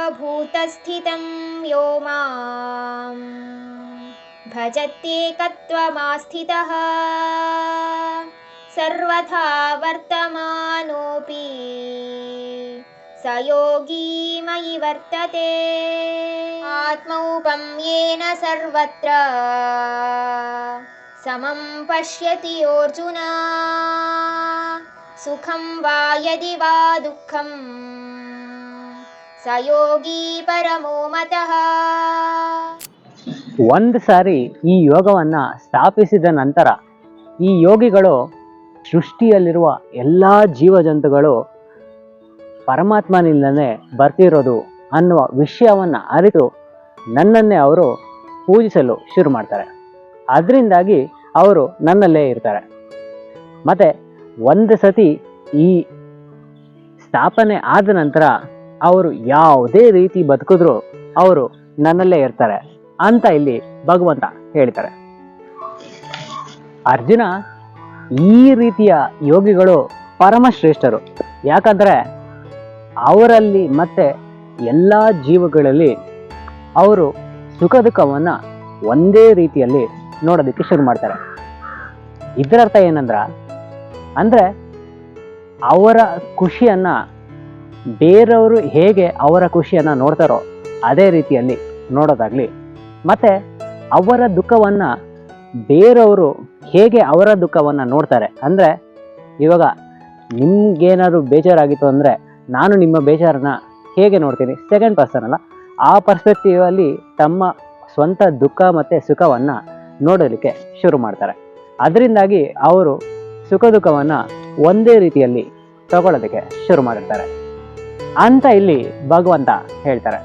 ಸರ್ವಭೂತಸ್ಥಿತಂ ಯೋ ಮಾಂ ಭಜತ್ಯೇಕತ್ವಮಾಸ್ಥಿತಃ ಸರ್ವಥಾ ವರ್ತಮಾನೋಪಿ ಸ ಯೋಗೀ ಮಯಿ ವರ್ತತೆ. ಆತ್ಮೌಪಮ್ಯೇನ ಸರ್ವತ್ರ ಸಮಂ ಪಶ್ಯತಿ ಯೋರ್ಜುನ ಸುಖಂ ವಾ ಯದಿ ವಾ ದುಃಖಂ ಸ ಯೋಗೀ ಪರಮೋ ಮತಃ. ಒಂದು ಸಾರಿ ಈ ಯೋಗವನ್ನು ಸ್ಥಾಪಿಸಿದ ನಂತರ ಈ ಯೋಗಿಗಳು ಸೃಷ್ಟಿಯಲ್ಲಿರುವ ಎಲ್ಲ ಜೀವಜಂತುಗಳು ಪರಮಾತ್ಮನಿಂದಲೇ ಬರ್ತಿರೋದು ಅನ್ನುವ ವಿಷಯವನ್ನು ಅರಿತು ನನ್ನನ್ನೇ ಅವರು ಪೂಜಿಸಲು ಶುರು ಮಾಡ್ತಾರೆ. ಅದರಿಂದಾಗಿ ಅವರು ನನ್ನಲ್ಲೇ ಇರ್ತಾರೆ. ಮತ್ತು ಒಂದು ಸತಿ ಈ ಸ್ಥಾಪನೆ ಆದ ನಂತರ ಅವರು ಯಾವುದೇ ರೀತಿ ಬದುಕಿದ್ರು ಅವರು ನನ್ನಲ್ಲೇ ಇರ್ತಾರೆ ಅಂತ ಇಲ್ಲಿ ಭಗವಂತ ಹೇಳ್ತಾರೆ. ಅರ್ಜುನ, ಈ ರೀತಿಯ ಯೋಗಿಗಳು ಪರಮಶ್ರೇಷ್ಠರು. ಯಾಕಂದರೆ ಅವರಲ್ಲಿ ಮತ್ತೆ ಎಲ್ಲ ಜೀವಗಳಲ್ಲಿ ಅವರು ಸುಖ ದುಃಖವನ್ನು ಒಂದೇ ರೀತಿಯಲ್ಲಿ ನೋಡೋದಕ್ಕೆ ಶುರು ಮಾಡ್ತಾರೆ. ಇದರರ್ಥ ಅಂದರೆ ಅವರ ಖುಷಿಯನ್ನು ಬೇರೆಯವರು ಹೇಗೆ ಅವರ ಖುಷಿಯನ್ನು ನೋಡ್ತಾರೋ ಅದೇ ರೀತಿಯಲ್ಲಿ ನೋಡೋದಾಗಲಿ, ಮತ್ತು ಅವರ ದುಃಖವನ್ನು ಬೇರೆಯವರು ಹೇಗೆ ಅವರ ದುಃಖವನ್ನು ನೋಡ್ತಾರೆ. ಅಂದರೆ ಇವಾಗ ನಿಮ್ಗೇನಾದ್ರು ಬೇಜಾರಾಗಿತ್ತು ಅಂದರೆ ನಾನು ನಿಮ್ಮ ಬೇಜಾರನ್ನ ಹೇಗೆ ನೋಡ್ತೀನಿ, ಸೆಕೆಂಡ್ ಪರ್ಸನ್ ಅಲ್ಲ, ಆ ಪರ್ಸ್ಪೆಕ್ಟಿವಲ್ಲಿ ತಮ್ಮ ಸ್ವಂತ ದುಃಖ ಮತ್ತು ಸುಖವನ್ನು ನೋಡಲಿಕ್ಕೆ ಶುರು ಮಾಡ್ತಾರೆ. ಅದರಿಂದಾಗಿ ಅವರು ಸುಖ ದುಃಖವನ್ನು ಒಂದೇ ರೀತಿಯಲ್ಲಿ ತಗೊಳ್ಳೋದಕ್ಕೆ ಶುರು ಮಾಡಿರ್ತಾರೆ ಅಂತ ಇಲ್ಲಿ ಭಗವಂತ ಹೇಳ್ತಾರೆ.